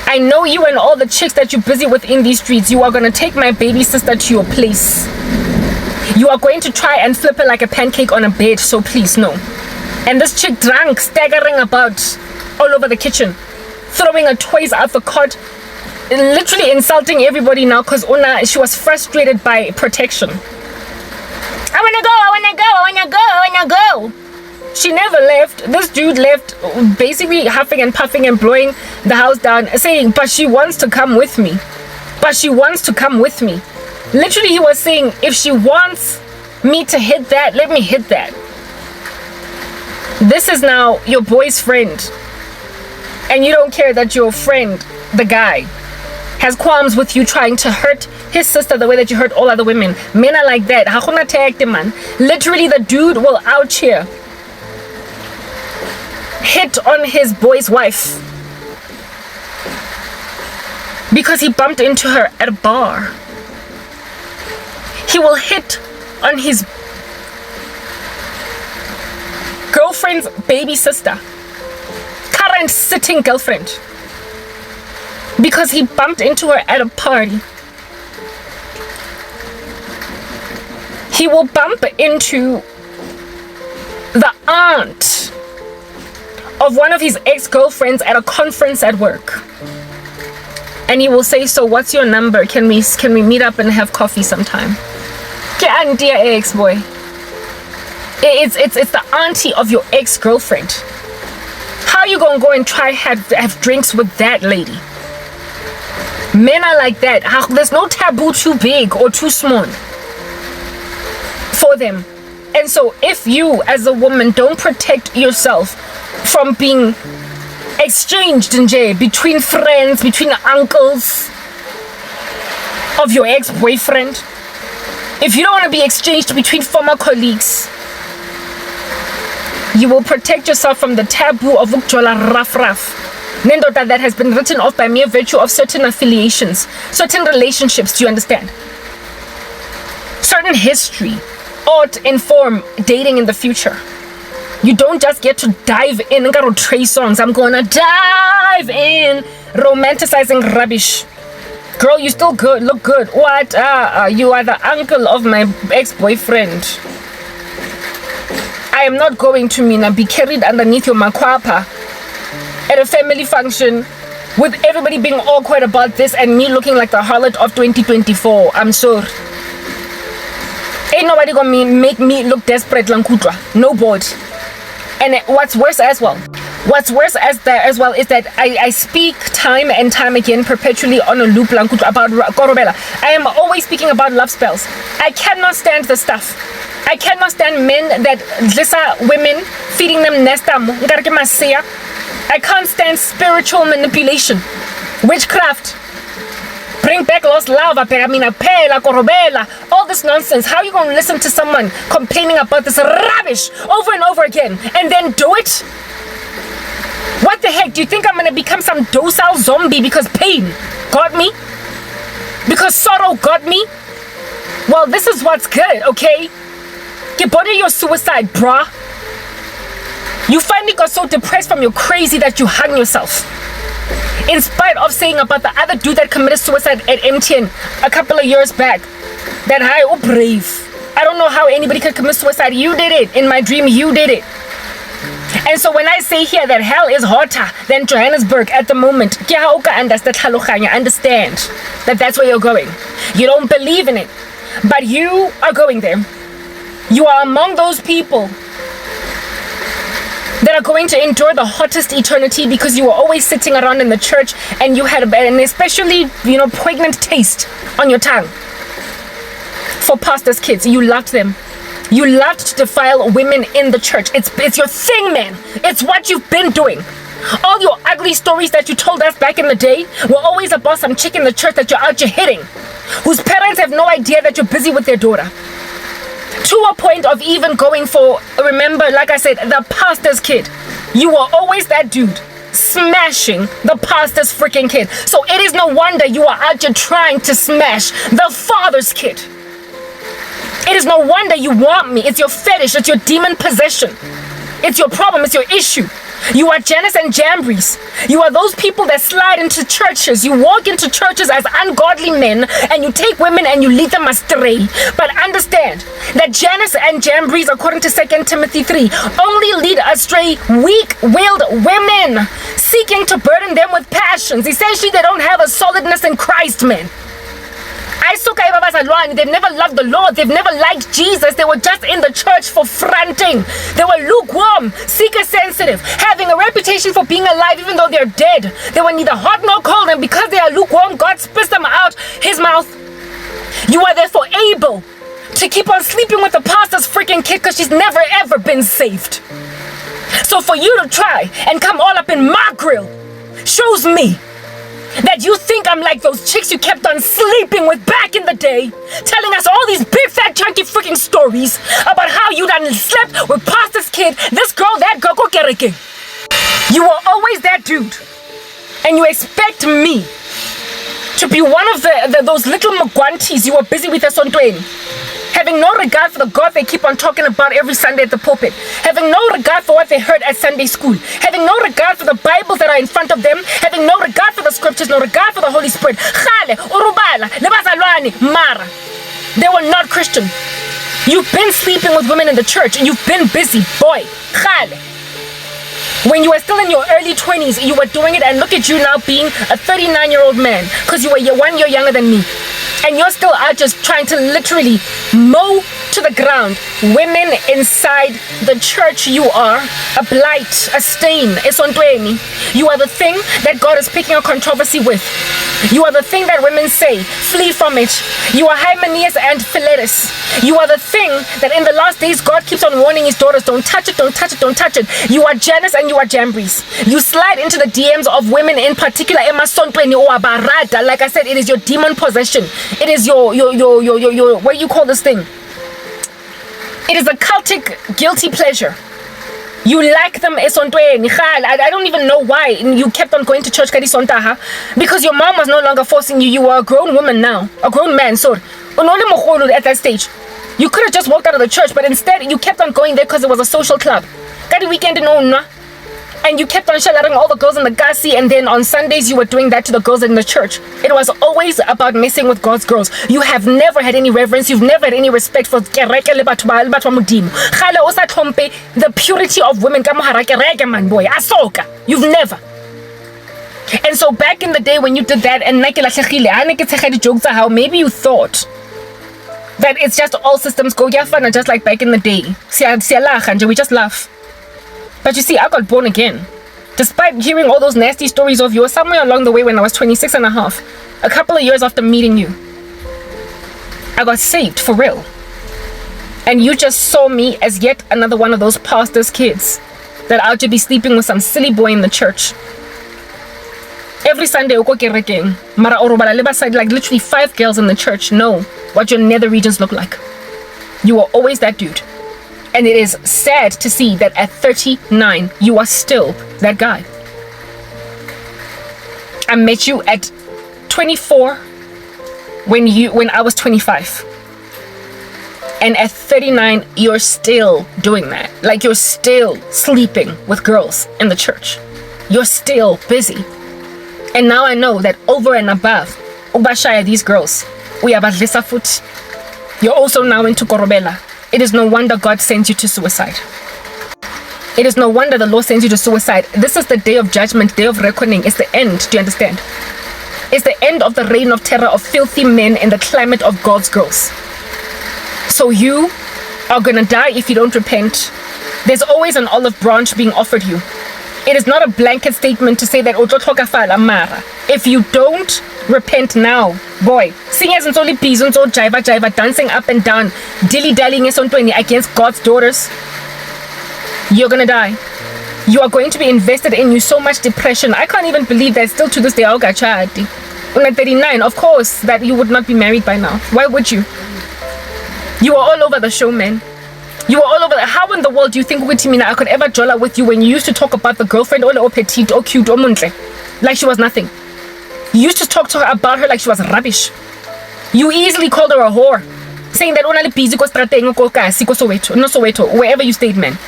I know you and all the chicks that you're busy with in these streets. You are going to take my baby sister to your place. You are going to try and flip her like a pancake on a bed, so please, no. And this chick drunk, staggering about all over the kitchen, throwing her toys out the cot, literally insulting everybody now because she was frustrated by protection. I wanna go. She never left. This dude left, basically huffing and puffing and blowing the house down, saying, but she wants to come with me. Literally, he was saying, if she wants me to hit that, let me hit that. This is now your boy's friend. And you don't care that your friend, the guy, has qualms with you trying to hurt his sister the way that you hurt all other women. Men are like that. Literally, the dude will out here hit on his boy's wife because he bumped into her at a bar. He will hit on his girlfriend's baby sister, current sitting girlfriend, because he bumped into her at a party. He will bump into the aunt of one of his ex-girlfriends at a conference at work, and he will say, so what's your number? Can we meet up and have coffee sometime? Get dear ex-boy. It's the auntie of your ex-girlfriend. How are you gonna go and try have drinks with that lady? Men are like that. There's no taboo too big or too small for them. And so if you as a woman don't protect yourself from being exchanged in jail between friends, between uncles of your ex-boyfriend, if you don't want to be exchanged between former colleagues, you will protect yourself from the taboo of ukjola rough nendota that has been written off by mere virtue of certain affiliations, certain relationships. Do you understand? Certain history ought inform dating in the future. You don't just get to dive in and go Trey songs. I'm gonna dive in, romanticizing rubbish. Girl, you still good, look good. What? You are the uncle of my ex-boyfriend. I am not going to be carried underneath your makwapa at a family function with everybody being awkward about this and me looking like the harlot of 2024. I'm sorry. Ain't nobody gonna make me look desperate, Lankudra. Nobody. And what's worse as well is that I speak time and time again perpetually on a loop about Korobela. I am always speaking about love spells. I cannot stand the stuff. I cannot stand men that listen women, feeding them nestam. I can't stand spiritual manipulation, witchcraft, bring back lost love, Korobela, all this nonsense. How are you going to listen to someone complaining about this rubbish over and over again and then do it? What the heck? Do you think I'm going to become some docile zombie because pain got me? Because sorrow got me? Well, this is what's good, okay? Get body your suicide, bruh. You finally got so depressed from your crazy that you hung yourself. In spite of saying about the other dude that committed suicide at MTN a couple of years back, that I brave. I don't know how anybody could commit suicide. You did it. In my dream, you did it. And so when I say here that hell is hotter than Johannesburg at the moment, understand that that's where you're going. You don't believe in it, but you are going there. You are among those people that are going to endure the hottest eternity because you were always sitting around in the church and you had an especially, poignant taste on your tongue for pastors' kids. You loved them. You loved to defile women in the church. It's your thing, man. It's what you've been doing. All your ugly stories that you told us back in the day were always about some chick in the church that you're out here hitting, whose parents have no idea that you're busy with their daughter. To a point of even going for, remember, like I said, the pastor's kid. You were always that dude smashing the pastor's freaking kid. So it is no wonder you are out here trying to smash the father's kid. It is no wonder you want me. It's your fetish. It's your demon possession. It's your problem. It's your issue. You are Janus and Jambres. You are those people that slide into churches. You walk into churches as ungodly men and you take women and you lead them astray. But understand that Janus and Jambres, according to 2 Timothy 3, only lead astray weak-willed women seeking to burden them with passions. Essentially, they don't have a solidness in Christ, men. They've never loved the Lord. They've never liked Jesus. They were just in the church for fronting. They were lukewarm, seeker-sensitive, having a reputation for being alive even though they're dead. They were neither hot nor cold, and because they are lukewarm, God spits them out his mouth. You are therefore able to keep on sleeping with the pastor's freaking kid because she's never ever been saved. So for you to try and come all up in my grill shows me that you think I'm like those chicks you kept on sleeping with back in the day, telling us all these big fat chunky freaking stories about how you done slept with pastor's kid, this girl, that girl, go kereke. You were always that dude, and you expect me to be one of those little mugwantis you were busy with us on Twain, having no regard for the God they keep on talking about every Sunday at the pulpit, having no regard for what they heard at Sunday school, having no regard for the Bibles that are in front of them, having no regard for the scriptures, no regard for the Holy Spirit. Mara. They were not Christian. You've been sleeping with women in the church and you've been busy, boy. When you were still in your early 20s, you were doing it, and look at you now being a 39-year-old man because you were 1 year younger than me. And you're still out just trying to literally mow to the ground women inside the church. You are a blight, a stain. You are the thing that God is picking a controversy with. You are the thing that women say, flee from it. You are Hymenaeus and Philetus. You are the thing that in the last days God keeps on warning his daughters, don't touch it, don't touch it, don't touch it. You are Janus and you are Jambres. You slide into the DMs of women, in particular Emma Sontweni or Barada. Like I said, it is your demon possession. It is your what do you call this thing? It is a cultic guilty pleasure. You like them esontweni. I don't even know why you kept on going to church because your mom was no longer forcing you. You were a grown woman now, a grown man. So at that stage, you could have just walked out of the church, but instead you kept on going there because it was a social club. Weekend and you kept on shalaring all the girls in the gasi, and then on Sundays you were doing that to the girls in the church. It was always about messing with God's girls. You have never had any reverence. You've never had any respect for the purity of women. You've never. And so back in the day when you did that, and jokes how maybe you thought that it's just all systems go just like back in the day. We just laugh. But you see, I got born again. Despite hearing all those nasty stories of yours, somewhere along the way when I was 26 and a half, a couple of years after meeting you, I got saved for real. And you just saw me as yet another one of those pastor's kids that ought to be sleeping with some silly boy in the church. Every Sunday, like literally 5 girls in the church know what your nether regions look like. You are always that dude. And it is sad to see that at 39, you are still that guy. I met you at 24 when I was 25. And at 39, you're still doing that. Like you're still sleeping with girls in the church. You're still busy. And now I know that over and above, these girls, you're also now into Korobela. It is no wonder God sends you to suicide. It is no wonder the Lord sends you to suicide. This is the day of judgment, day of reckoning. It's the end. Do you understand? It's the end of the reign of terror of filthy men in the climate of God's girls. So you are going to die if you don't repent. There's always an olive branch being offered you. It is not a blanket statement to say that if you don't repent now, boy, singers and only peasants or jiva dancing up and down, dilly-dallying against God's daughters, you're gonna die. You are going to be invested in you so much depression. I can't even believe that still to this day, when at 39, of course, that you would not be married by now. Why would you? You are all over the show, man. You were all over. How in the world do you think I could ever jolla with you when you used to talk about the girlfriend or petite or cute or muntle like she was nothing? You used to talk to her about her like she was rubbish. You easily called her a whore, saying that only busy ko strateng ko kasi ko Soweto, no Soweto, wherever you stayed, man.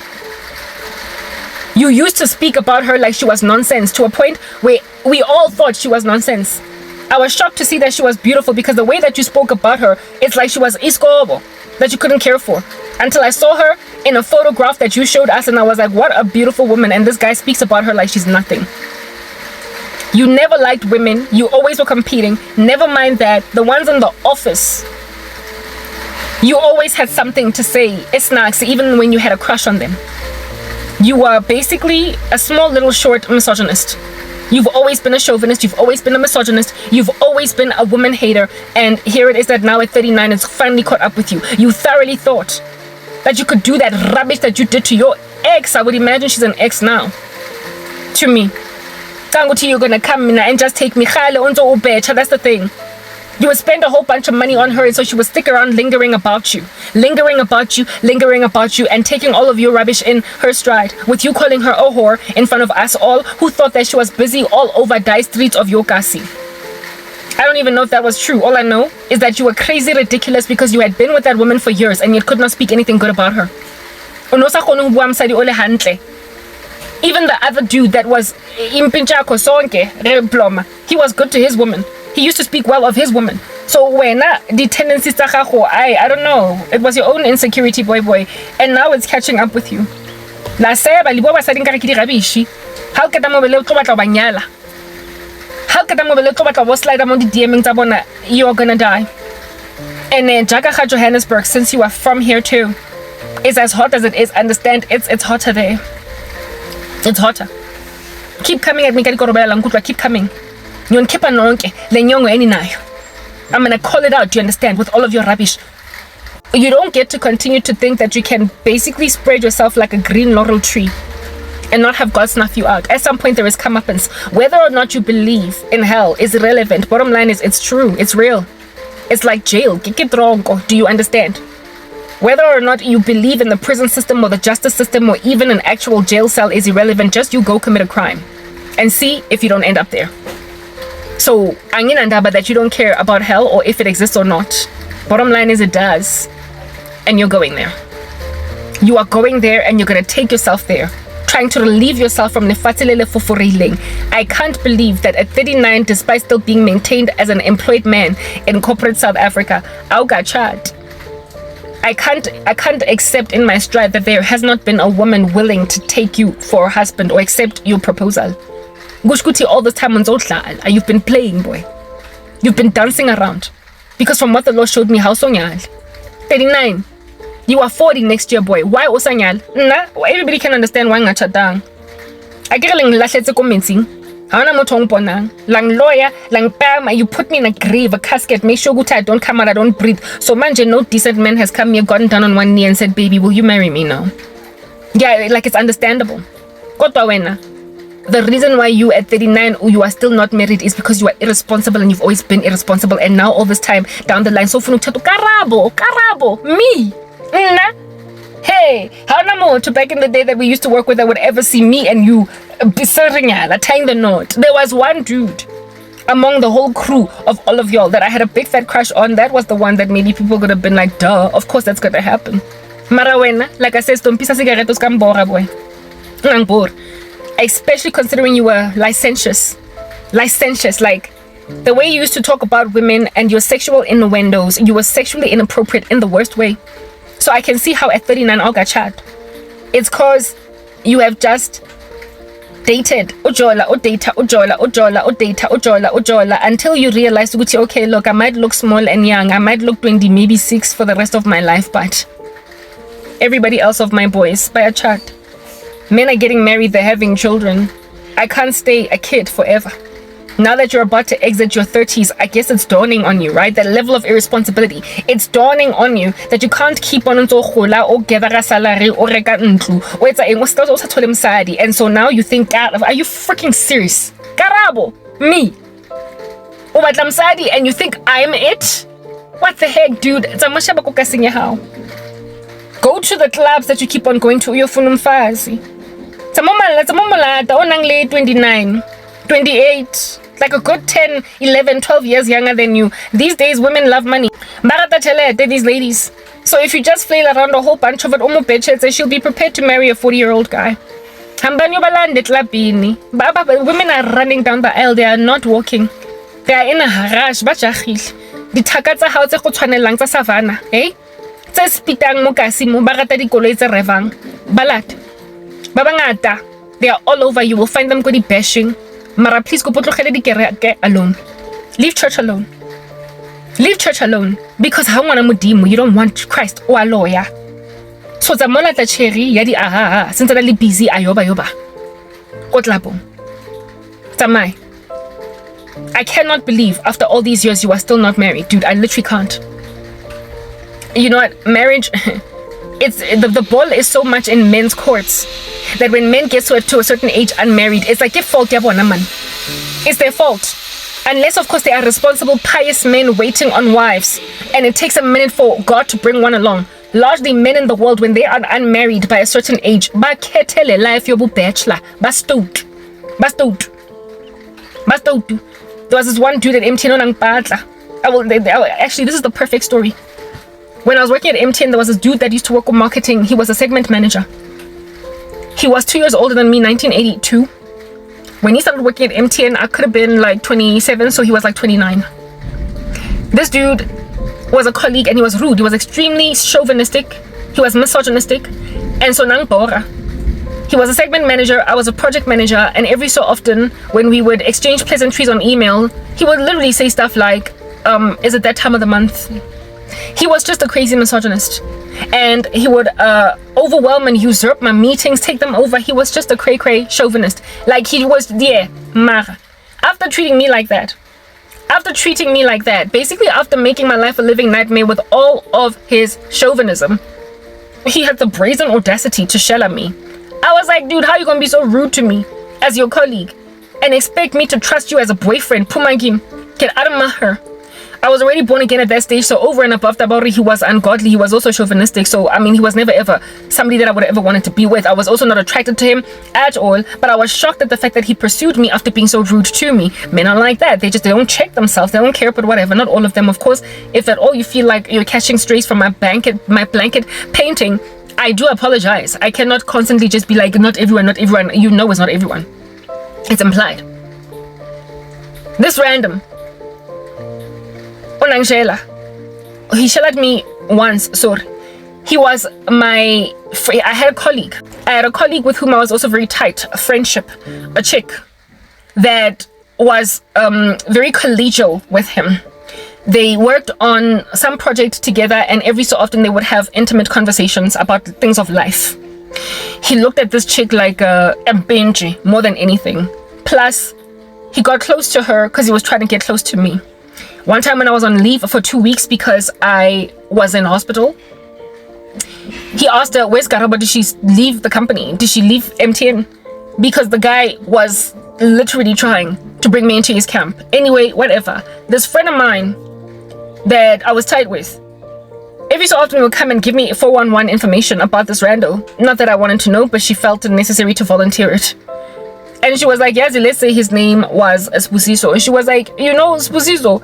You used to speak about her like she was nonsense, to a point where we all thought she was nonsense. I was shocked to see that she was beautiful, because the way that you spoke about her, it's like she was iskobo, that you couldn't care for. Until I saw her in a photograph that you showed us, and I was like, what a beautiful woman, and this guy speaks about her like she's nothing. You never liked women. You always were competing. Never mind that. The ones in the office, you always had something to say. It's not, even when you had a crush on them. You were basically a small little short misogynist. You've always been a chauvinist. You've always been a misogynist. You've always been a woman hater. And here it is that now at 39, it's finally caught up with you. You thoroughly thought that you could do that rubbish that you did to your ex. I would imagine she's an ex now. To me. You're gonna come in and just take me. That's the thing. You would spend a whole bunch of money on her, and so she would stick around lingering about you, and taking all of your rubbish in her stride, with you calling her a whore in front of us all, who thought that she was busy all over die streets of Yokasi. I don't even know if that was true. All I know is that you were crazy ridiculous, because you had been with that woman for years and yet could not speak anything good about her. Even the other dude that was impinchako sonke, he was good to his woman. He used to speak well of his woman. So when the tendencies I don't know. It was your own insecurity, boy. And now it's catching up with you. La seba libo ba sading kare ke di rabishi. How ka ta mo bele o tlo batla banyala. How ka ta mo bele o tlo batla bo slide mo di DMing tsa bona, you're gonna die. And then Jaka Johannesburg, since you are from here too, is as hot as it is. Understand, it's hotter there. It's hotter. Keep coming at me, keep coming. I'm gonna call it out, do you understand, with all of your rubbish. You don't get to continue to think that you can basically spread yourself like a green laurel tree and not have God snuff you out. At some point there is comeuppance. Whether or not you believe in hell is irrelevant. Bottom line is, it's true, it's real. It's like jail. Do you understand? Whether or not you believe in the prison system or the justice system or even an actual jail cell is irrelevant. Just you go commit a crime and see if you don't end up there. So, but that you don't care about hell or if it exists or not. Bottom line is, it does. And you're going there. You are going there, and you're going to take yourself there. Trying to relieve yourself from nefatilele fufurileng. I can't believe that at 39, despite still being maintained as an employed man in corporate South Africa, auga chat. I can't accept in my stride that there has not been a woman willing to take you for a husband or accept your proposal. Gushkuti, all this time on Zotla, you've been playing, boy. You've been dancing around. Because from what the Lord showed me, how sonyal? 39. You are 40 next year, boy. Why osanyal? Nah, everybody can understand why ngacha dang. I get lang lahletse ko mensing. Haona motho ong ponang. Lang lawyer, lang pama, you put me in a grave, a casket, make sure I don't come out, I don't breathe. So manje, no decent man has come here, gotten down on one knee and said, baby, will you marry me now? Yeah, like it's understandable. Kodwa wena. The reason why you at 39 you are still not married is because you are irresponsible, and you've always been irresponsible, and now all this time down the line, so Karabo, me. Hey, how namo to back in the day that we used to work with that would ever see me and you tying the knot. There was one dude among the whole crew of all of y'all that I had a big fat crush on. That was the one that maybe people could have been like, duh, of course that's gonna happen. Mara wena, like I said, stompisa cigaretos kambora boy. Ngangbor. Especially considering you were licentious, like the way you used to talk about women and your sexual innuendos, you were sexually inappropriate in the worst way. So I can see how at 39 all got chat. It's cause you have just dated ujola until you realize, okay, look, I might look small and young, I might look 20, maybe 6 for the rest of my life, but everybody else of my boys by a chat. Men are getting married, they're having children. I can't stay a kid forever. Now that you're about to exit your 30s, I guess it's dawning on you, right? That level of irresponsibility. It's dawning on you that you can't keep on and so salary or reka ntlu. And so now you think, God, are you freaking serious? Karabo, me. And you think I'm it? What the heck, dude? Go to the clubs that you keep on going to. You're funumfazi. Onang late 29, 28, like a good 10, 11, 12 years younger than you. These days, women love money. These ladies. So if you just flail around a whole bunch of it, she'll be prepared to marry a 40-year-old guy. Hambani yobalande eklabhini. Women are running down the aisle, they are not walking. They are in a rush, ba jagile. Dithaka tsa hao tse go tshwanelang tsa savannah, eh? Tse spitang mo kasi mo ba rata dikoloi tse revang. Balat. Ba bangata, they are all over. You will find them go di bashing. Mara please go potlogele dikereke alone. Leave church alone. Leave church alone. Because ha ngwana modimo, you don't want Christ o a lawyer. So tsa mola tla cherry ya di aha since le busy ayoba ko tlabong. Tsamai. I cannot believe after all these years you are still not married, dude. I literally can't. You know what? Marriage, it's the ball is so much in men's courts that when men get to a certain age unmarried, it's like a fault ya bona man. It's their fault. Unless, of course, they are responsible, pious men waiting on wives. And it takes a minute for God to bring one along. Largely, men in the world, when they are unmarried by a certain age, ba ketele life yobu bachelor, ba stout. There was this one dude at MTN on Patla. Actually, this is the perfect story. When I was working at MTN, there was this dude that used to work with marketing. He was a segment manager. He was 2 years older than me, 1982. When he started working at MTN, I could have been like 27, so he was like 29. This dude was a colleague and he was rude. He was extremely chauvinistic. He was misogynistic. And so nang bora. He was a segment manager, I was a project manager, and every so often when we would exchange pleasantries on email, he would literally say stuff like, is it that time of the month? He was just a crazy misogynist. And he would overwhelm and usurp my meetings, take them over. He was just a cray-cray chauvinist. Like he was there, mara. After treating me like that, basically after making my life a living nightmare with all of his chauvinism, he had the brazen audacity to shell at me. I was like, dude, how you gonna be so rude to me as your colleague and expect me to trust you as a boyfriend? Pumagim, get out of my hair. I was already born again at that stage, so over and above that, he was ungodly. He was also chauvinistic. So, I mean, he was never ever somebody that I would have ever wanted to be with. I was also not attracted to him at all, but I was shocked at the fact that he pursued me after being so rude to me. Men are like that. They don't check themselves. They don't care, but whatever. Not all of them, of course. If at all you feel like you're catching strays from my blanket painting, I do apologize. I cannot constantly just be like, not everyone. You know it's not everyone. It's implied. This random. Onangshela. He shelled at me once, sorry. He was my friend. I had a colleague with whom I was also very tight, a friendship, a chick that was very collegial with him. They worked on some project together, and every so often they would have intimate conversations about things of life. He looked at this chick like a benji more than anything. Plus, he got close to her because he was trying to get close to me. One time when I was on leave for 2 weeks because I was in hospital, he asked her, where's Karabo? Did she leave the company? Did she leave MTN? Because the guy was literally trying to bring me into his camp. Anyway, whatever. This friend of mine that I was tight with, every so often would come and give me 411 information about this rando. Not that I wanted to know, but she felt it necessary to volunteer it. And she was like, yes, let's say his name was Spusiso. And she was like, you know, Spusiso,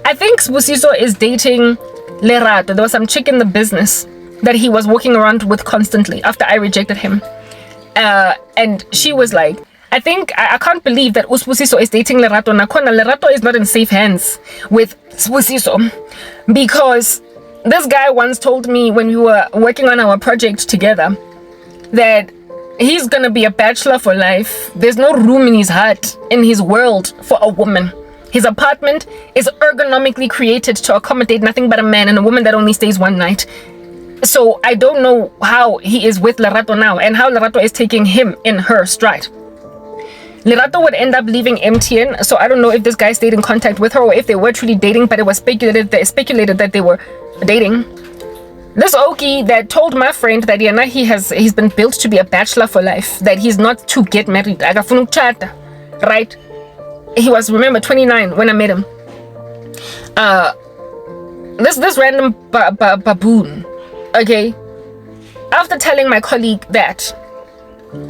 I think Spusiso is dating Lerato. There was some chick in the business that he was walking around with constantly after I rejected him. And she was like, I can't believe that Spusiso is dating Lerato. Nakona, Lerato is not in safe hands with Spusiso. Because this guy once told me when we were working on our project together that he's gonna be a bachelor for life. There's no room in his heart, in his world, for a woman. His apartment is ergonomically created to accommodate nothing but a man and a woman that only stays one night. So I don't know how he is with Lerato now and how Lerato is taking him in her stride. Lerato would end up leaving MTN, so I don't know if this guy stayed in contact with her or if they were truly dating, but it was speculated that they were dating. This Oki that told my friend that he's been built to be a bachelor for life, that he's not to get married. Right? He was, remember, 29 when I met him. This random baboon, okay? After telling my colleague that,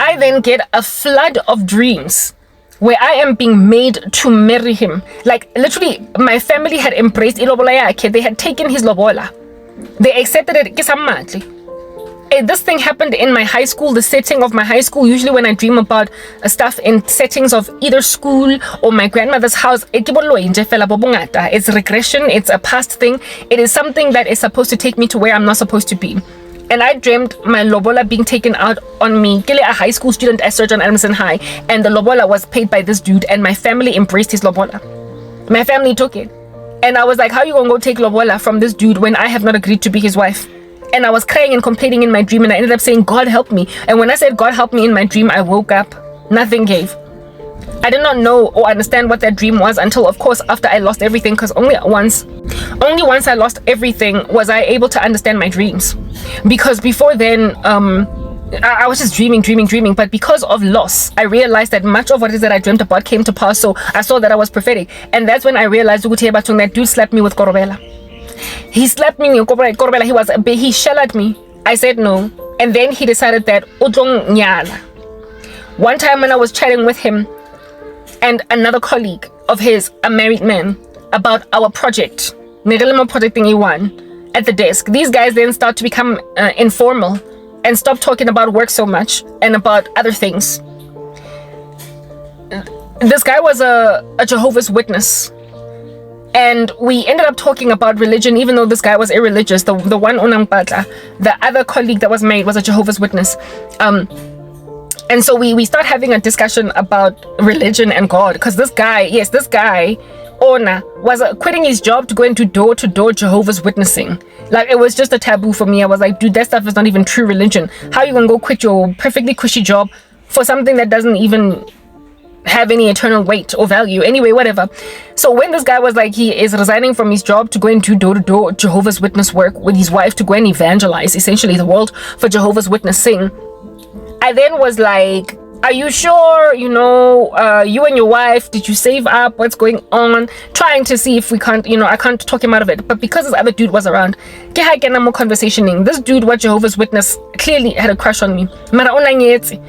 I then get a flood of dreams where I am being made to marry him. Like, literally, my family had embraced ilobola yake. They had taken his lobola. They accepted it. This thing happened in my high school, the setting of my high school. Usually when I dream about stuff in settings of either school or my grandmother's house, it's regression, it's a past thing. It is something that is supposed to take me to where I'm not supposed to be. And I dreamt my lobola being taken out on me. A high school student at Sir John Adamson High, and the lobola was paid by this dude, and my family embraced his lobola. My family took it. And I was like, how are you gonna go take lobola from this dude when I have not agreed to be his wife? And I was crying and complaining in my dream, and I ended up saying, God help me. And when I said God help me in my dream, I woke up. Nothing gave. I did not know or understand what that dream was until, of course, after I lost everything, because only once I lost everything was I able to understand my dreams. Because before then, I was just dreaming. But because of loss, I realized that much of what it is that I dreamt about came to pass. So I saw that I was prophetic. And that's when I realized that dude slapped me with korobela. He slapped me with korobela. He shelled me. I said no. And then he decided that one time when I was chatting with him and another colleague of his, a married man, about our project, project at the desk, these guys then start to become informal and stop talking about work so much and about other things. This guy was a Jehovah's Witness, and we ended up talking about religion, even though this guy was irreligious. The one Unampatla, the other colleague that was married, was a Jehovah's Witness. And so we start having a discussion about religion and God, because this guy, Ona, was quitting his job to go into door-to-door Jehovah's Witnessing. Like, it was just a taboo for me. I was like, dude, that stuff is not even true religion. How are you gonna go quit your perfectly cushy job for something that doesn't even have any eternal weight or value? Anyway, whatever. So when this guy was like, he is resigning from his job to go and do door-to-door Jehovah's Witness work with his wife to go and evangelize essentially the world for Jehovah's Witnessing, I then was like, are you sure, you and your wife, did you save up? What's going on? Trying to see if we can't, I can't talk him out of it. But because this other dude was around, more conversationing. This dude, what Jehovah's Witness, clearly had a crush on me.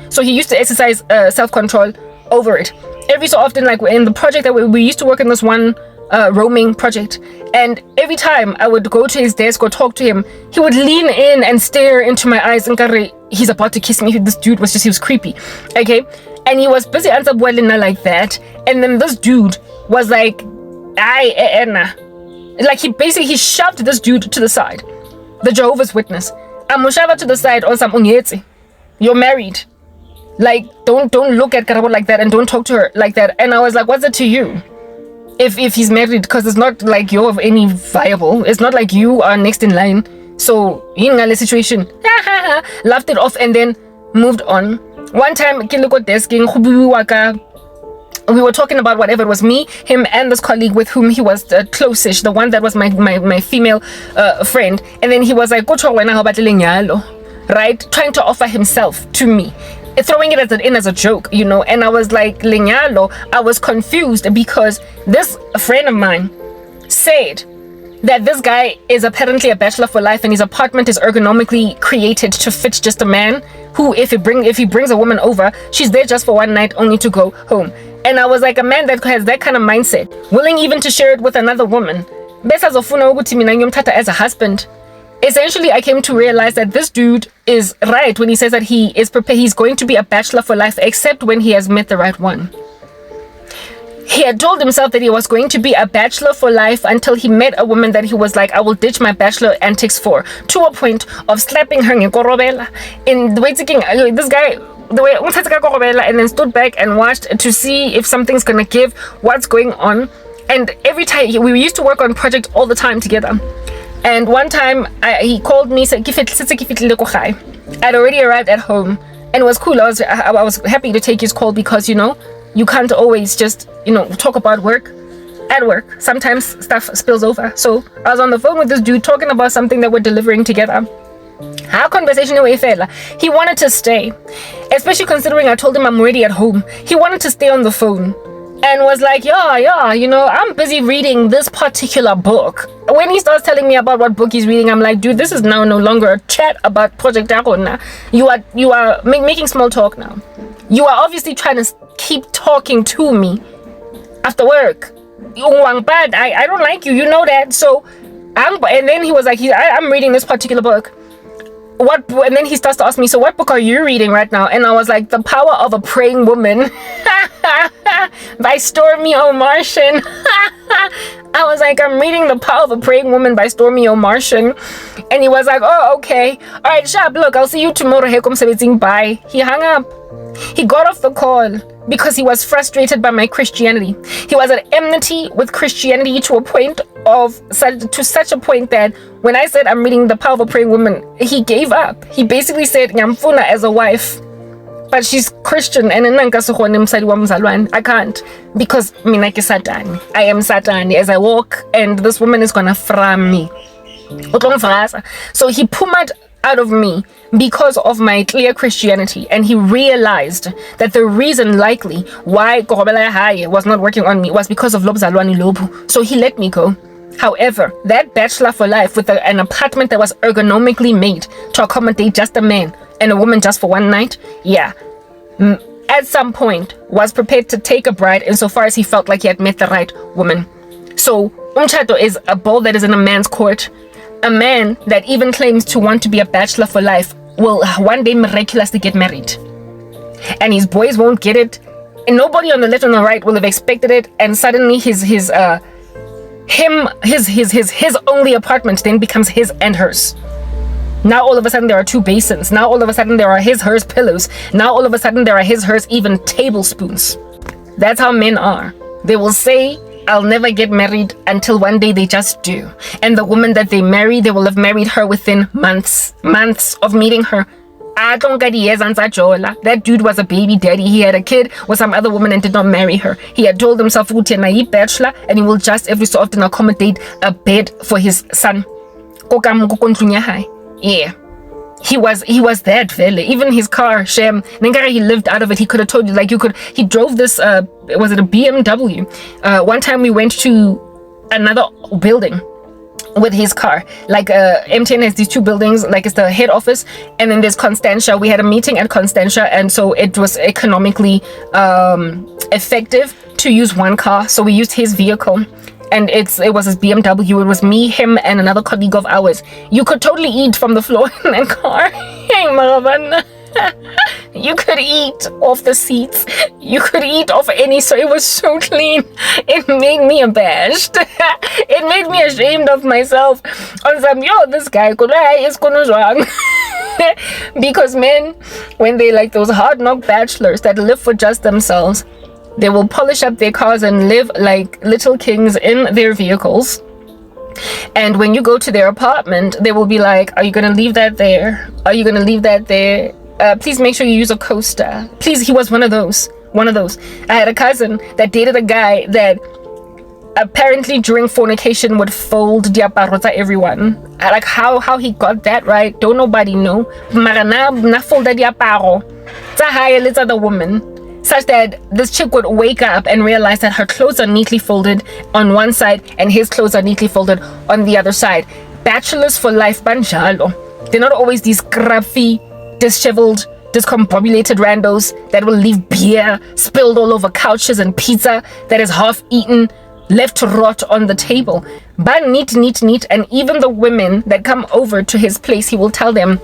So he used to exercise self-control over it. Every so often, like in the project that we used to work in this one roaming project, and every time I would go to his desk or talk to him, he would lean in and stare into my eyes and he's about to kiss me. This dude was creepy, okay? And he was busy answering like that, and then this dude was like, like he shoved this dude to the side, the Jehovah's Witness. Amushava to the side on some unyetsi. You're married. Like, don't look at Karabo like that, and don't talk to her like that. And I was like, what's it to you? If he's married, because it's not like you're of any viable. It's not like you are next in line. So in the situation, laughed it off and then moved on. One time, we were talking about whatever. It was me, him, and this colleague with whom he was close-ish, the one that was my female friend. And then he was like, right, trying to offer himself to me, throwing it as a joke, and I was like, lenyalo. I was confused because this friend of mine said that this guy is apparently a bachelor for life, and his apartment is ergonomically created to fit just a man who, if he brings a woman over, she's there just for one night only to go home. And I was like, a man that has that kind of mindset, willing even to share it with another woman, as a husband. Essentially, I came to realize that this dude is right when he says that he is prepared. He's going to be a bachelor for life, except when he has met the right one. He had told himself that he was going to be a bachelor for life until he met a woman that he was like, I will ditch my bachelor antics for, to a point of slapping her in korobela. In the way this guy, the way and then stood back and watched to see if something's gonna give, what's going on. And every time we used to work on project all the time together. And one time he called me, said, I'd already arrived at home, and it was cool. I was happy to take his call because, you can't always just, talk about work at work. Sometimes stuff spills over. So I was on the phone with this dude talking about something that we're delivering together. Our conversation away fella. He wanted to stay, especially considering I told him I'm already at home. He wanted to stay on the phone and was like, I'm busy reading this particular book. When he starts telling me about what book he's reading, I'm like, dude, this is now no longer a chat about Project Arona. You are making small talk now. You are obviously trying to keep talking to me after work. I don't like you, you know that. So and then he was like, I'm reading this particular book. what? And then he starts to ask me, so what book are you reading right now? And I was like, The Power of a Praying Woman by Stormy O'Martian. I was like, I'm reading The Power of a Praying Woman by Stormy O'Martian. And he was like, oh, okay. All right, sharp, look, I'll see you tomorrow. Bye. He hung up. He got off the call because he was frustrated by my Christianity. He was at enmity with Christianity to such a point that when I said I'm reading The Power of a Praying Woman, he gave up. He basically said, Nyamfuna as a wife, but she's Christian, and I can't, because I am Satan as I walk, and this woman is gonna fram me. So he pumaed out of me because of my clear Christianity, and he realized that the reason likely why Korobela High was not working on me was because of Lobzalwani Lobu. So he let me go. However, that bachelor for life with an apartment that was ergonomically made to accommodate just a man and a woman just for one night, at some point was prepared to take a bride insofar as he felt like he had met the right woman. So umchado is a ball that is in a man's court. A man that even claims to want to be a bachelor for life will one day miraculously get married, and his boys won't get it, and nobody on the left and the right will have expected it, and suddenly his only apartment then becomes his and hers. Now all of a sudden there are two basins. Now all of a sudden there are his, hers pillows. Now all of a sudden there are his, hers even tablespoons. That's how men are. They will say, I'll never get married, until one day they just do. And the woman that they marry, they will have married her within months of meeting her. That dude was a baby daddy. He had a kid with some other woman and did not marry her. He had told himself a bachelor, and he will just every so often accommodate a bed for his son. Yeah. He was that fella. Even his car, Shem, Nengara, he lived out of it. He could have told you, he drove this, was it a BMW? One time we went to another building with his car. MTN has these two buildings, it's the head office, and then there's Constantia. We had a meeting at Constantia, and so it was economically effective to use one car. So we used his vehicle. And it was his BMW. It was me, him, and another colleague of ours. You could totally eat from the floor in that car. You could eat off the seats. You could eat off any, so it was so clean. It made me abashed. It made me ashamed of myself. On some, this guy is wrong. Because men, when they like those hard knock bachelors that live for just themselves, they will polish up their cars and live like little kings in their vehicles. And when you go to their apartment, they will be like, are you going to leave that there? Are you going to leave that there? Please make sure you use a coaster. Please, he was one of those. I had a cousin that dated a guy that apparently during fornication would fold diaparo to everyone. Like how he got that right, don't nobody know. Mara na fold diaparo. It's the woman. Such that this chick would wake up and realize that her clothes are neatly folded on one side and his clothes are neatly folded on the other side. Bachelors for life, banjalo. They're not always these scruffy, disheveled, discombobulated randos that will leave beer spilled all over couches and pizza that is half eaten, left to rot on the table. But neat. And even the women that come over to his place, he will tell them,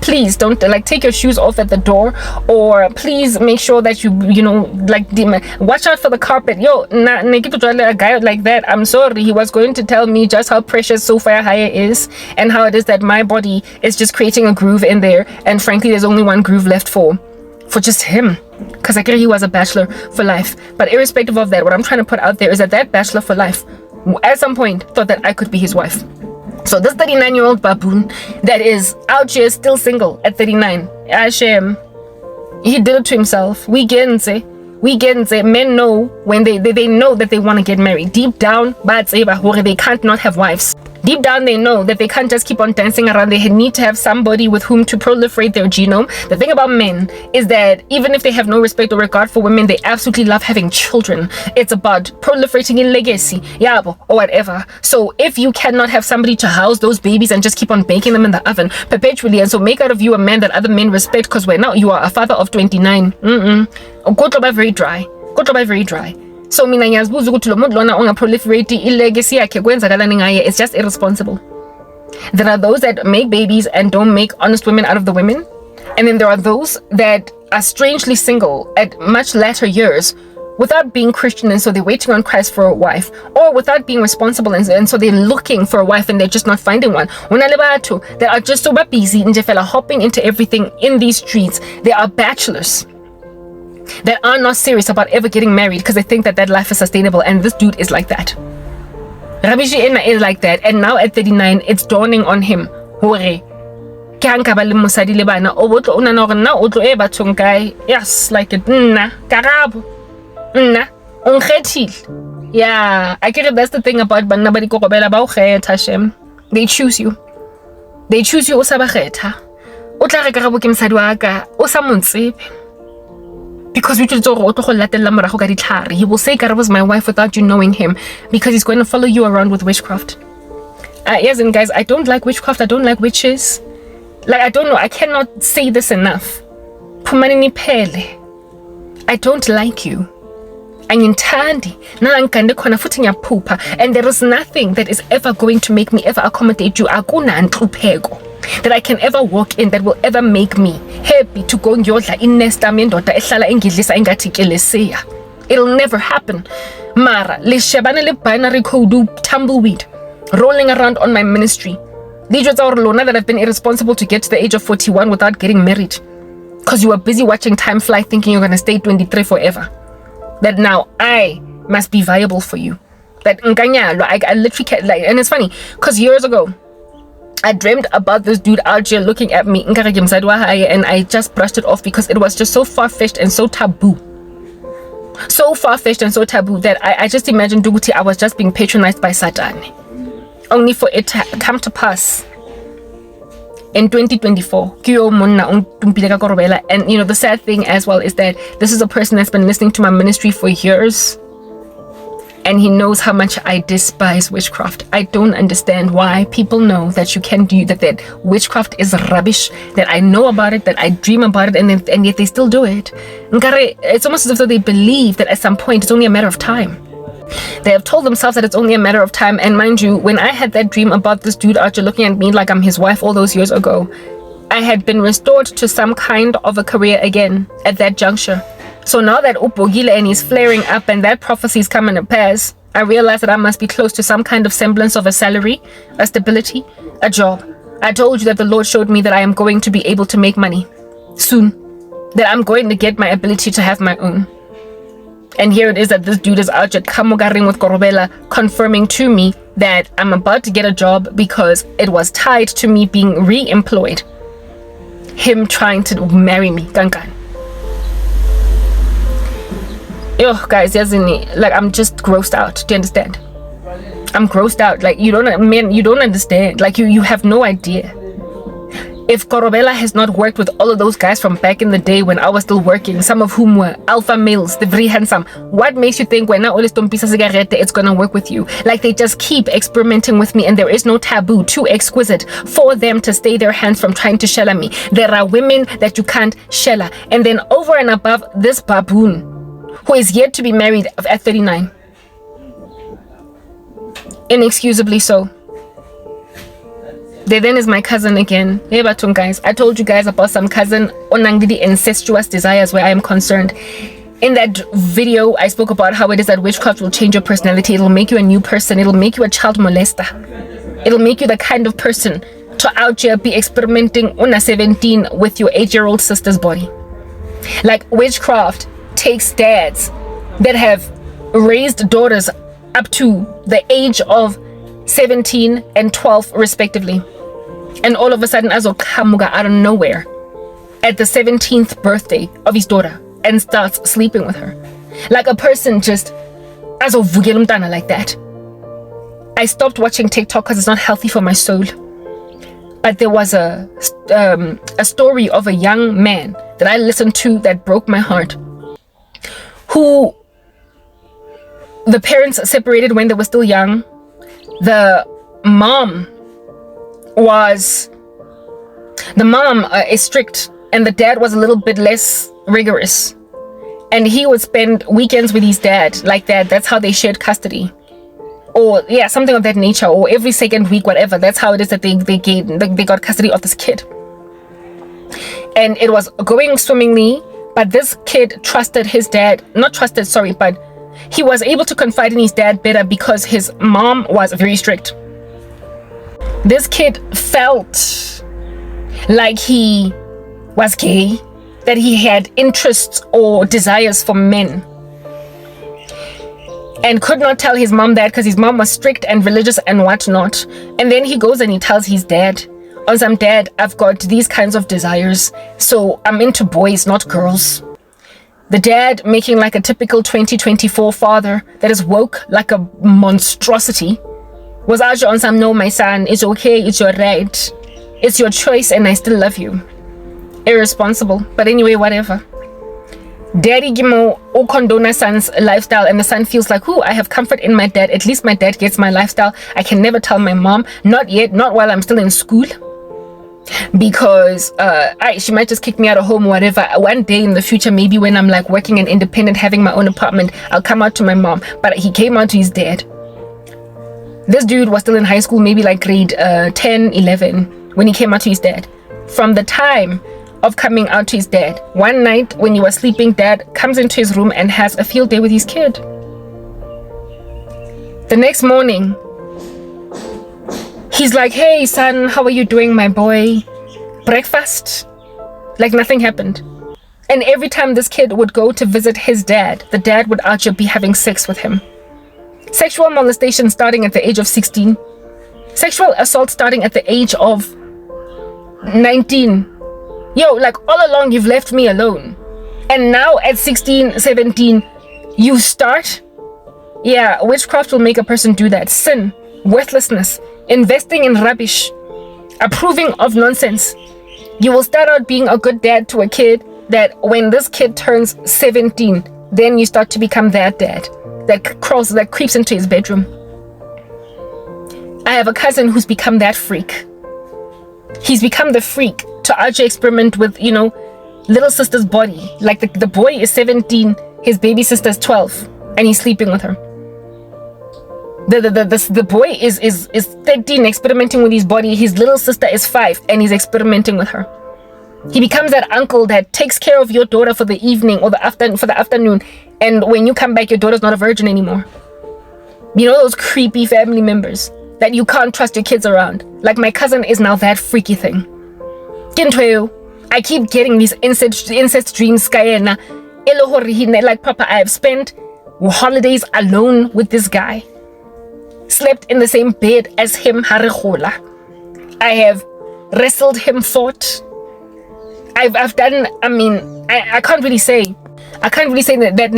please don't take your shoes off at the door, or please make sure that you watch out for the carpet. A guy like that, I'm sorry, he was going to tell me just how precious Sophia Haya is and how it is that my body is just creating a groove in there, and frankly there's only one groove left for just him, because I guess he was a bachelor for life. But irrespective of that, what I'm trying to put out there is that bachelor for life at some point thought that I could be his wife. So this 39-year-old baboon that is out here still single at 39, Hashem, he did it to himself. We get men know when they know that they want to get married. Deep down, they can't not have wives. Deep down, they know that they can't just keep on dancing around. They need to have somebody with whom to proliferate their genome. The thing about men is that even if they have no respect or regard for women, they absolutely love having children. It's about proliferating a legacy, or whatever. So if you cannot have somebody to house those babies and just keep on baking them in the oven perpetually, and so make out of you a man that other men respect, because now you are a father of 29. Very dry. So mina ngiyazibuza ukuthi lo muntu lona ongaproliferate ilegacy yakhe kwenzakalani ngaye. It's just irresponsible. There are those that make babies and don't make honest women out of the women. And then there are those that are strangely single at much latter years without being Christian, and so they're waiting on Christ for a wife, or without being responsible, and so they're looking for a wife and they're just not finding one. That are just so busy hopping into everything in these streets. They are bachelors that are not serious about ever getting married because they think that life is sustainable, and this dude is like that. Rabishi Enna is like that, and now at 39 it's dawning on him hore yes, like it Karabo yeah, I get it. That's the thing about nobody Hashem. They choose you o sa ba kgetha o tla re Karabo ke mosadi wa ka o sa montsebe because he will say Karabo is my wife without you knowing him, because he's going to follow you around with witchcraft. Yes, and guys, I don't like witchcraft. I don't like witches. Like, I don't know, I cannot say this enough. Pumanini pele, I don't like you. Angintandi, nangikande khona futhi ngiyaphupha, and there is nothing that is ever going to make me ever accommodate you. Akunanhlupheko that I can ever walk in that will ever make me happy to go ngiyodla inesta mendoda ehlala engidlisa engathi kelesiya. It'll never happen. Mara lishebane le binary code tumbleweed rolling around on my ministry. That I've been irresponsible to get to the age of 41 without getting married because you were busy watching time fly thinking you're going to stay 23 forever. That now I must be viable for you. That I literally can't, like, and it's funny because years ago I dreamed about this dude out here looking at me and I just brushed it off because it was just so far-fetched and so taboo. So far-fetched and so taboo that I just imagined Duguti, I was just being patronized by Satan. Only for it to come to pass in 2024. And the sad thing as well is that this is a person that's been listening to my ministry for years, and he knows how much I despise witchcraft. I don't understand why people know that you can do that witchcraft is rubbish, that I know about it, that I dream about it, and yet they still do it. It's almost as if they believe that at some point it's only a matter of time. They have told themselves that it's only a matter of time. And mind you, when I had that dream about this dude Archer looking at me like I'm his wife all those years ago, I had been restored to some kind of a career again at that juncture. So now that Upogile and he's flaring up and that prophecy is coming to pass, I realized that I must be close to some kind of semblance of a salary, a stability, a job. I told you that the Lord showed me that I am going to be able to make money soon, that I'm going to get my ability to have my own. And here it is that this dude is out at Kamugaring with Korobela, confirming to me that I'm about to get a job because it was tied to me being re-employed. Him trying to marry me. Kankan. Yo, guys, like, I'm just grossed out. Do you understand? I'm grossed out. Like, you don't understand. Like, you have no idea. If Korobela has not worked with all of those guys from back in the day when I was still working, some of whom were alpha males, the very handsome, what makes you think when it's gonna work with you? Like, they just keep experimenting with me, and there is no taboo too exquisite for them to stay their hands from trying to shella me. There are women that you can't shella. And then over and above this baboon, who is yet to be married at 39. Inexcusably so. There then is my cousin again. Hey, Batung guys, I told you guys about some cousin onangdidi incestuous desires where I am concerned. In that video, I spoke about how it is that witchcraft will change your personality. It'll make you a new person. It'll make you a child molester. It'll make you the kind of person to out here be experimenting on 17 with your 8-year-old sister's body. Like, witchcraft takes dads that have raised daughters up to the age of 17 and 12 respectively, and all of a sudden Azo Kamuga out of nowhere at the 17th birthday of his daughter and starts sleeping with her. Like a person just Azo Vugelumdana like that. I stopped watching TikTok because it's not healthy for my soul. But there was a story of a young man that I listened to that broke my heart, who the parents separated when they were still young. The mom is strict, and the dad was a little bit less rigorous, and he would spend weekends with his dad like that. That's how they shared custody. or yeah, something of that nature, or every second week, whatever. That's how it is that they got custody of this kid. And it was going swimmingly, but this kid trusted his dad, not trusted, sorry, but he was able to confide in his dad better because his mom was very strict. This kid felt like he was gay, that he had interests or desires for men, and could not tell his mom that because his mom was strict and religious and whatnot. And then he goes and he tells his dad, "Awesome dad, I've got these kinds of desires, so I'm into boys, not girls." The dad, making like a typical 2024 father that is woke like a monstrosity, was actually on some, "No, my son, it's okay, it's your right, it's your choice, and I still love you." Irresponsible, but anyway, whatever. Daddy Gimo o condona son's lifestyle, and the son feels like, "Ooh, I have comfort in my dad. At least my dad gets my lifestyle. I can never tell my mom, not yet, not while I'm still in school, because she might just kick me out of home, whatever. One day in the future, maybe when I'm like working and independent, having my own apartment, I'll come out to my mom." But he came out to his dad. This dude was still in high school, maybe like grade 10, 11, when he came out to his dad. From the time of coming out to his dad, one night when he was sleeping, dad comes into his room and has a field day with his kid. The next morning, he's like, "Hey son, how are you doing, my boy? Breakfast?" Like nothing happened. And every time this kid would go to visit his dad, the dad would actually be having sex with him. Sexual molestation starting at the age of 16. Sexual assault starting at the age of 19. Yo, like all along you've left me alone, and now at 16, 17 you start. Yeah, witchcraft will make a person do that. Sin, worthlessness, investing in rubbish, approving of nonsense. You will start out being a good dad to a kid, that when this kid turns 17, then you start to become that dad that creeps into his bedroom. I have a cousin who's become that freak. He's become the freak to actually experiment with, little sister's body. Like the boy is 17, his baby sister's 12, and he's sleeping with her. The boy is 13, experimenting with his body. His little sister is 5, and he's experimenting with her. He becomes that uncle that takes care of your daughter for the evening or for the afternoon, and when you come back, your daughter's not a virgin anymore. Those creepy family members that you can't trust your kids around. Like my cousin is now that freaky thing. I keep getting these incest dreams. Like, Papa, I have spent holidays alone with this guy. Slept in the same bed as him. I have wrestled him, fought. I've done, I can't really say that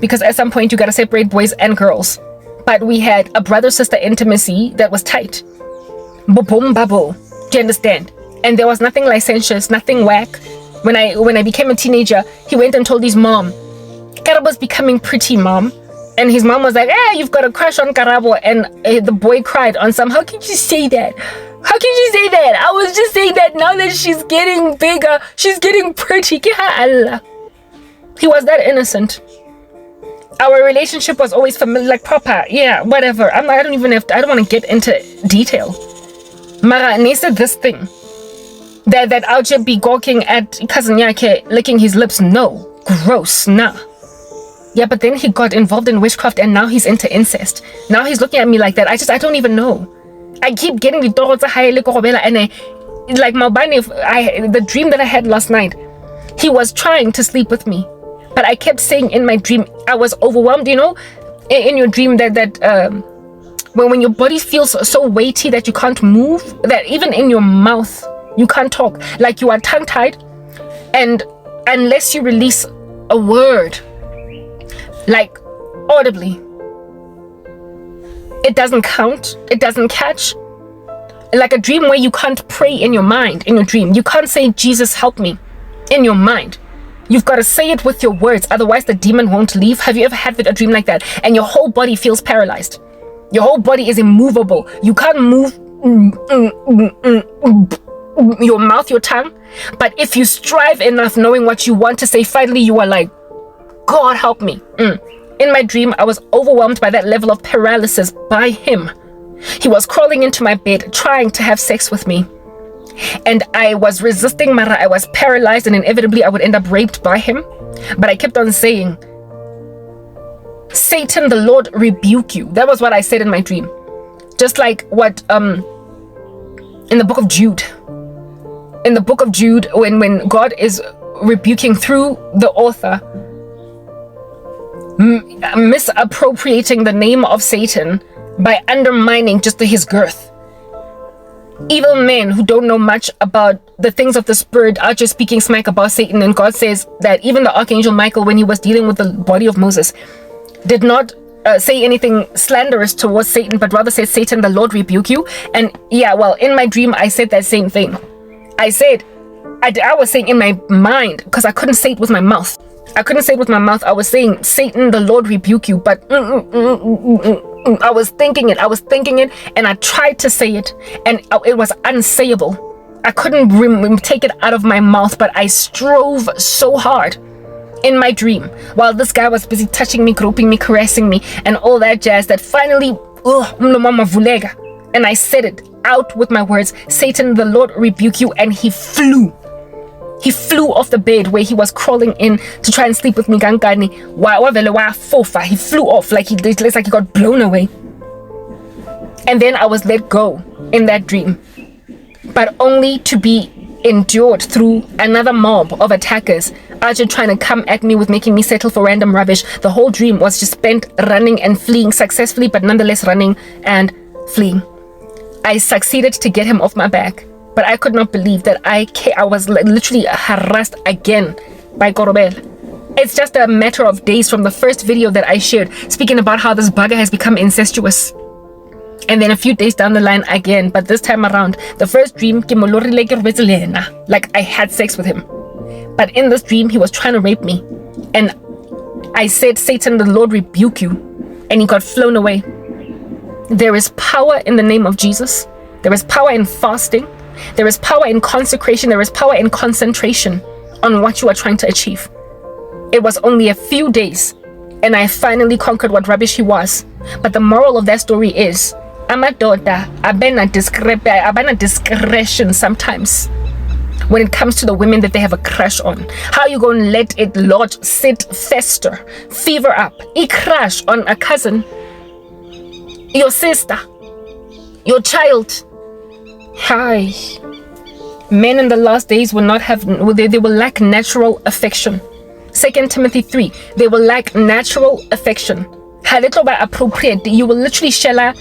because at some point you gotta separate boys and girls. But we had a brother-sister intimacy that was tight. Boom, babo. Do you understand? And there was nothing licentious, nothing whack. When I became a teenager, he went and told his mom, "Karabo's becoming pretty, mom." And his mom was like, "You've got a crush on Karabo." And the boy cried on some, "How can you say that? How can you say that? I was just saying that now that she's getting bigger, she's getting pretty." He was that innocent. Our relationship was always familiar, like proper. Yeah, whatever. I don't want to get into detail. Mara Nisa, this thing that I'll just be gawking at cousin Yake licking his lips. No, gross, nah. Yeah, but then he got involved in witchcraft and now he's into incest. Now he's looking at me like that. I don't even know. I keep getting the and like the dream that I had last night. He was trying to sleep with me, but I kept saying in my dream, I was overwhelmed. In your dream that when your body feels so weighty that you can't move, that even in your mouth you can't talk, like you are tongue-tied, and unless you release a word, like audibly, it doesn't count, it doesn't catch. Like a dream where you can't pray in your mind. In your dream, you can't say, "Jesus, help me," in your mind. You've got to say it with your words, otherwise the demon won't leave. Have you ever had a dream like that and your whole body feels paralyzed? Your whole body is immovable. You can't move your mouth, your tongue. But if you strive enough knowing what you want to say, finally you are like, "God help me." In my dream, I was overwhelmed by that level of paralysis by him. He was crawling into my bed, trying to have sex with me. And I was resisting, Mara. I was paralyzed, and inevitably I would end up raped by him. But I kept on saying, Satan, the Lord rebuke you. That was what I said in my dream. Just like what in the book of Jude. In the book of Jude, when God is rebuking through the author, misappropriating the name of Satan by undermining just his girth. Evil men who don't know much about the things of the spirit are just speaking smack about Satan. And God says that even the archangel Michael, when he was dealing with the body of Moses, did not say anything slanderous towards Satan, but rather said, Satan, the Lord rebuke you. And yeah, well, in my dream, I said that same thing. I was saying in my mind, because I couldn't say it with my mouth. I was saying, Satan, the Lord rebuke you. But I was thinking it, and I tried to say it, and it was unsayable. I couldn't take it out of my mouth, but I strove so hard in my dream while this guy was busy touching me, groping me, caressing me, and all that jazz, that finally, and I said it out with my words, Satan, the Lord rebuke you, and he flew. He flew off the bed where he was crawling in to try and sleep with me. He flew off like he got blown away. And then I was let go in that dream, but only to be endured through another mob of attackers, Archer trying to come at me with making me settle for random rubbish. The whole dream was just spent running and fleeing successfully, but nonetheless running and fleeing. I succeeded to get him off my back, but I could not believe that I was literally harassed again by Korobel. It's just a matter of days from the first video that I shared, speaking about how this bugger has become incestuous. And then a few days down the line again, but this time around, the first dream, like I had sex with him. But in this dream, he was trying to rape me. And I said, Satan, the Lord rebuke you. And he got flown away. There is power in the name of Jesus. There is power in fasting. There is power in consecration. There is power in concentration on what you are trying to achieve. It was only a few days, and I finally conquered what rubbish he was. But the moral of that story is, amadoda abena discretion sometimes when it comes to the women that they have a crush on. How you gonna let it lodge, sit, fester, fever up, a crush on a cousin, your sister, your child? Hi. Men in the last days will not have, they will lack natural affection. 2 Timothy 3, they will lack natural affection. Appropriate. You will literally shella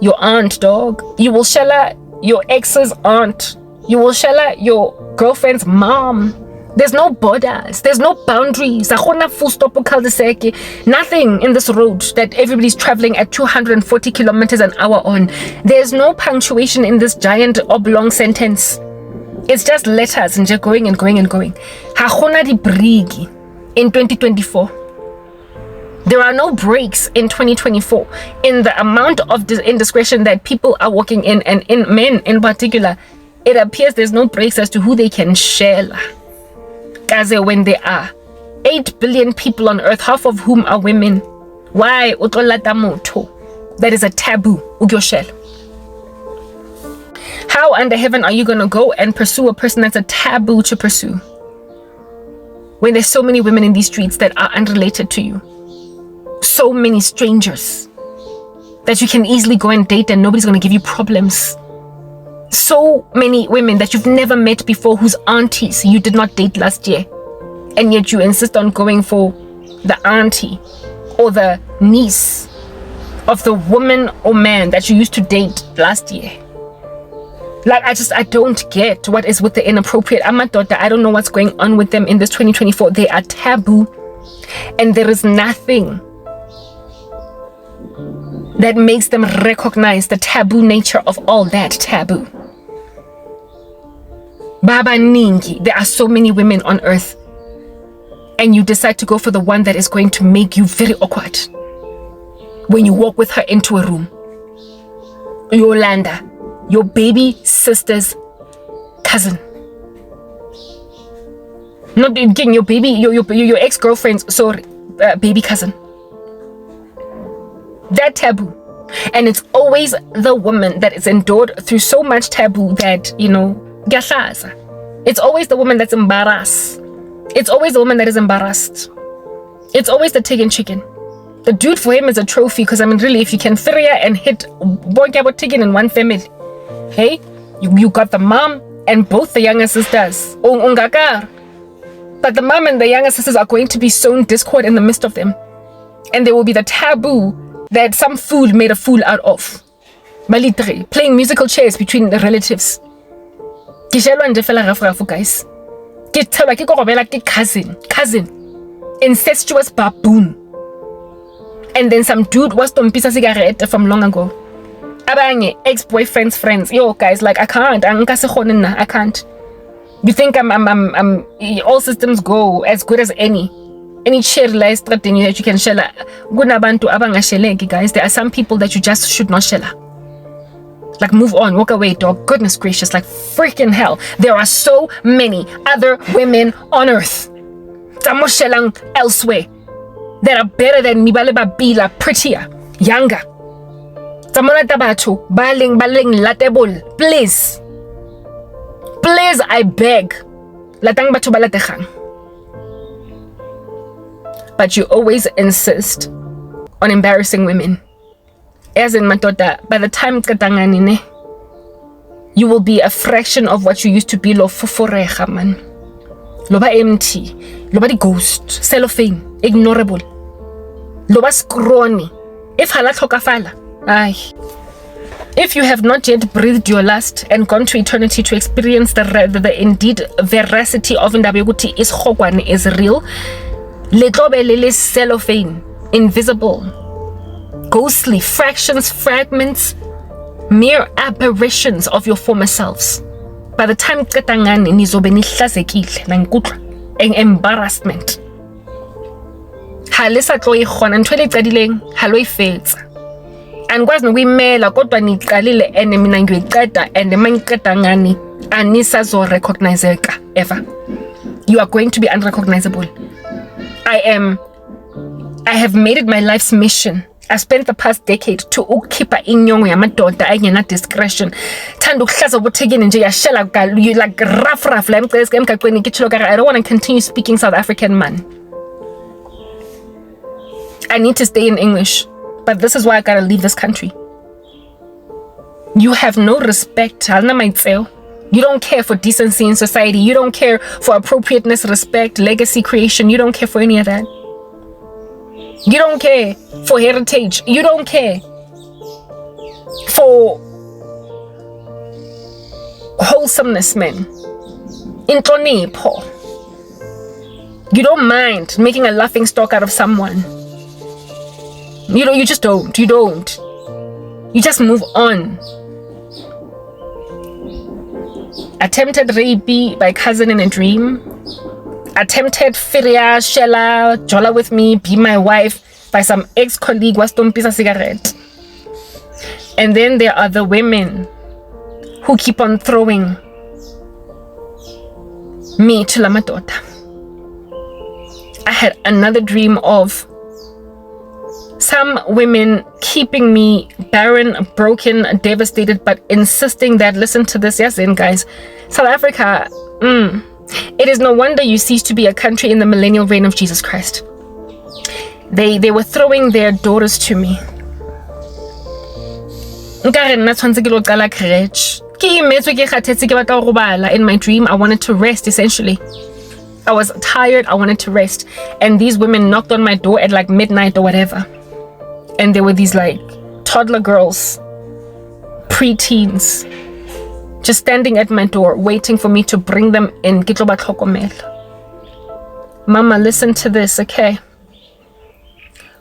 your aunt, dog. You will shella your ex's aunt. You will shella your girlfriend's mom. There's no borders. There's no boundaries. Full stop cul-de-sac. Nothing in this road that everybody's traveling at 240 kilometers an hour on. There's no punctuation in this giant oblong sentence. It's just letters and just going and going and going. In 2024. There are no breaks in 2024 in the amount of indiscretion that people are walking in, and in men in particular. It appears there's no breaks as to who they can share. Kaze, when there are 8 billion people on earth, half of whom are women. Why? That is a taboo. How under heaven are you going to go and pursue a person that's a taboo to pursue when there's so many women in these streets that are unrelated to you? So many strangers that you can easily go and date and nobody's going to give you problems. So many women that you've never met before, whose aunties you did not date last year, and yet you insist on going for the auntie or the niece of the woman or man that you used to date last year. Like, I don't get what is with the inappropriate. Amadoda, I don't know what's going on with them in this 2024. They are taboo, and there is nothing that makes them recognize the taboo nature of all that taboo. Baba Ningi, there are so many women on earth, and you decide to go for the one that is going to make you very awkward when you walk with her into a room. Yolanda, your baby sister's cousin. Not again, your baby, your ex-girlfriend's, sorry, baby cousin. That taboo. And it's always the woman that is endured through so much taboo that, it's always the woman that's embarrassed. It's always the woman that is embarrassed. It's always the taken chicken. The dude for him is a trophy, because really, if you can feria and hit bonkabo chicken in one family, hey, you got the mom and both the younger sisters. But the mom and the younger sisters are going to be sown discord in the midst of them. And there will be the taboo that some fool made a fool out of. Malitre, playing musical chairs between the relatives. Guys. Cousin. Incestuous baboon. And then some dude was tompisa cigarette from long ago. Abanye, ex-boyfriend's friends. Yo, guys, like, I can't. I can't. You think I'm all systems go as good as any share strategy that you can share. Guys, there are some people that you just should not share. Like, move on, walk away, dog. Goodness gracious, like freaking hell. There are so many other women on earth elsewhere that are better than me, bila, prettier, younger. Please. Please, I beg. But you always insist on embarrassing women. As in Matota, by the time you will be a fraction of what you used to be. Lo fufureja, man. Loba empty. Loba the ghost. Cellophane. Ignorable. Loba scrawny. If halat fala. Aye. If you have not yet breathed your last and gone to eternity to experience the indeed veracity of Ndabeguti is Hlongwane is real, Letlobe cellophane, invisible, ghostly fractions, fragments, mere apparitions of your former selves. By the time Katangani nizobe nihlazekile nankutla en embarrassment. Halesa tlo ikhona ntwele iqedileng halo ifetsa. Angikwazi nokuyimela kodwa niqalile and mina ngiyiqeda and mangiqeda ngani anisazo recognizeka ever. You are going to be unrecognizable. I have made it my life's mission. I spent the past decade to keep inyongo yamadoda ayengena discretion. Thanda ukuhlaza ubuthekeni nje yashela gal you like rough la emgaqweni ngitshilo kare I don't want to continue speaking South African, man. I need to stay in English, but this is why I gotta leave this country. You have no respect. You don't care for decency in society. You don't care for appropriateness, respect, legacy creation. You don't care for any of that. You don't care for heritage. You don't care for wholesomeness, man. Intonipho. You don't mind making a laughing stock out of someone. You just don't. You don't. You just move on. Attempted rape by cousin in a dream. Attempted firia, shella, jolla with me, be my wife by some ex-colleague was tompisa cigarette. And then there are the women who keep on throwing me to la madota. I had another dream of some women keeping me barren, broken, devastated, but insisting that, listen to this, yes, then guys, South Africa, it is no wonder you cease to be a country in the millennial reign of Jesus Christ. They were throwing their daughters to me. In my dream, I wanted to rest, essentially. I was tired, I wanted to rest. And these women knocked on my door at like midnight or whatever. And there were these like toddler girls, pre-teens, just standing at my door waiting for me to bring them in. Mama, listen to this, okay?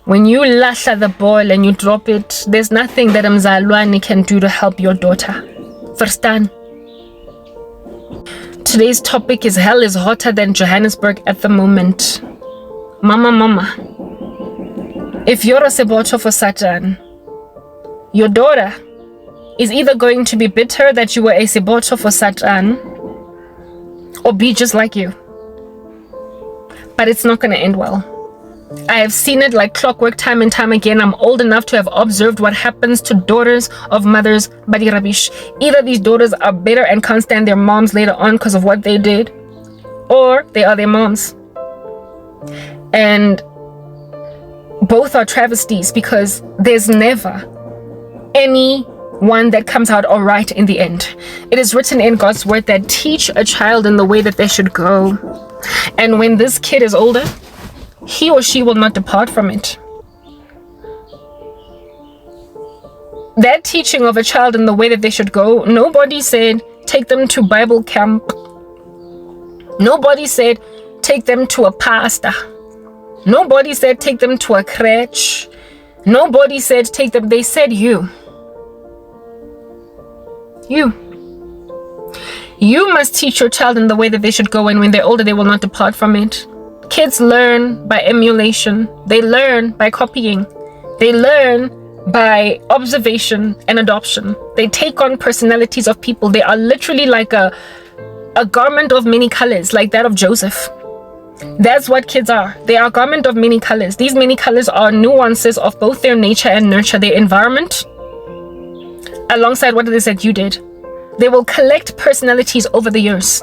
When you lasha the ball and you drop it, there's nothing that Mzalwane can do to help your daughter. Verstaan? Today's topic is hell is hotter than Johannesburg at the moment. Mama. If you're a sebocho for Satan, your daughter is either going to be bitter that you were a sebocho for Satan or be just like you. But it's not going to end well. I have seen it like clockwork time and time again. I'm old enough to have observed what happens to daughters of mothers, badi rubbish. Either these daughters are better and can't stand their moms later on because of what they did, or they are their moms. And both are travesties, because there's never any one that comes out all right in the end. It is written in God's word that teach a child in the way that they should go. And when this kid is older, he or she will not depart from it. That teaching of a child in the way that they should go, nobody said take them to Bible camp. Nobody said take them to a pastor. Nobody said take them to a crèche. Nobody said take them. They said you. You must teach your child in the way that they should go, and when they're older, they will not depart from it. Kids learn by emulation. They learn by copying. They learn by observation and adoption. They take on personalities of people. They are literally like a garment of many colors, like that of Joseph. That's what kids are. They are a garment of many colors. These many colors are nuances of both their nature and nurture, their environment, alongside what it is that you did. They will collect personalities over the years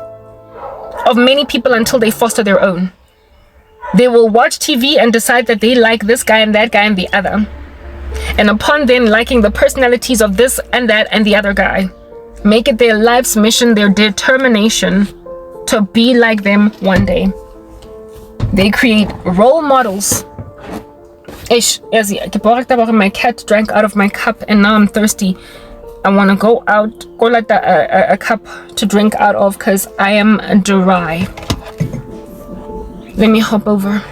of many people until they foster their own. They will watch TV and decide that they like this guy and that guy and the other. And upon then liking the personalities of this and that and the other guy, make it their life's mission, their determination to be like them one day. They create role models. My cat drank out of my cup and now I'm thirsty. I want to go let a cup to drink out of because I am dry. Let me hop over.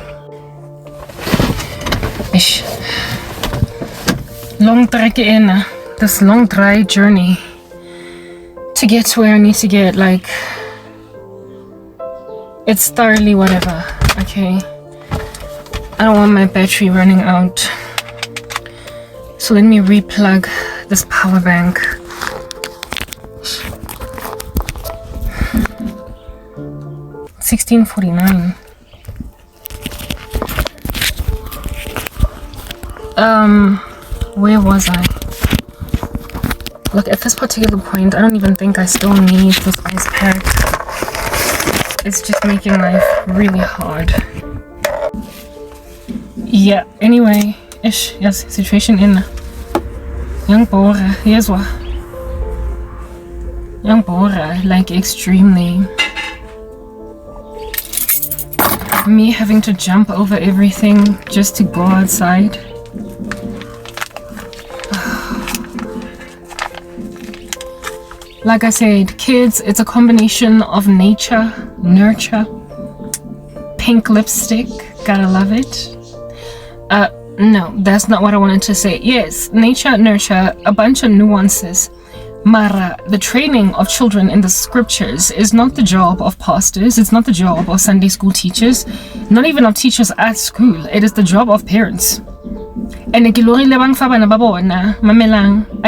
Long trek in this long dry journey to get to where I need to get. Like, it's thoroughly whatever. Okay, I don't want my battery running out, so let me replug this power bank. $16.49. Where was I? Look, at this particular point, I don't even think I still need this ice pack. It's just making life really hard. Yeah, anyway, yes, situation in young boy, here's what. Young boy, like extremely. Me having to jump over everything just to go outside. Like I said, kids, it's a combination of nature, nurture, pink lipstick, gotta love it. No, that's not what I wanted to say. Yes, nature, nurture, a bunch of nuances. Mara, the training of children in the scriptures is not the job of pastors, it's not the job of Sunday school teachers, not even of teachers at school, it is the job of parents. And I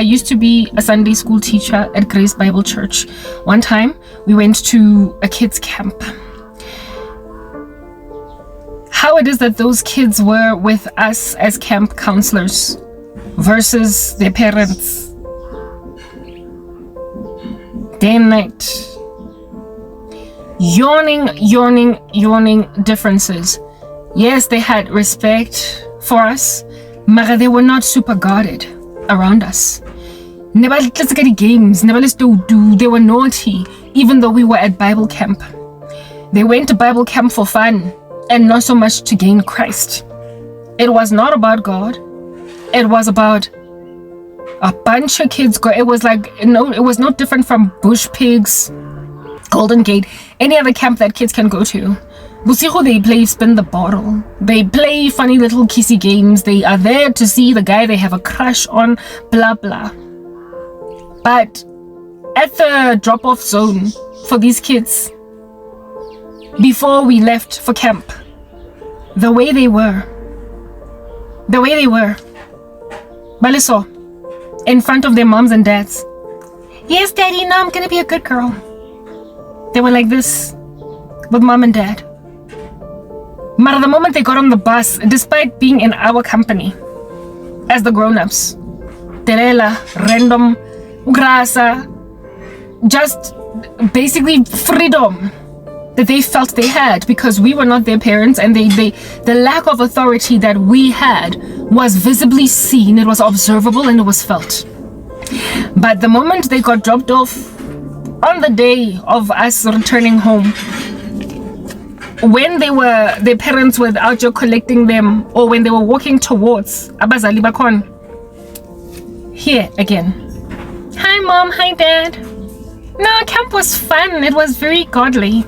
used to be a Sunday school teacher at Grace Bible Church. One time, we went to a kids' camp. How it is that those kids were with us as camp counselors versus their parents. Day and night. Yawning differences. Yes, they had respect for us, but they were not super guarded around us. Never let's get games, never let's do. They were naughty, even though we were at Bible camp. They went to Bible camp for fun and not so much to gain Christ. It was not about God. It was about a bunch of kids it was like, it was no different from Bush Pigs, Golden Gate, any other camp that kids can go to. Busiho, they play spin the bottle. They play funny little kissy games. They are there to see the guy they have a crush on, blah blah. But at the drop-off zone for these kids, before we left for camp, the way they were, Baliso, in front of their moms and dads. Yes, daddy, now I'm gonna be a good girl. They were like this with mom and dad. But the moment they got on the bus, despite being in our company as the grown-ups, Terela, Random, Grasa, just basically freedom that they felt they had because we were not their parents, and the lack of authority that we had was visibly seen, it was observable, and it was felt. But the moment they got dropped off on the day of us returning home, when their parents were out there collecting them, or when they were walking towards Abazali Bakon, here again, hi mom, hi dad. No, camp was fun, it was very godly.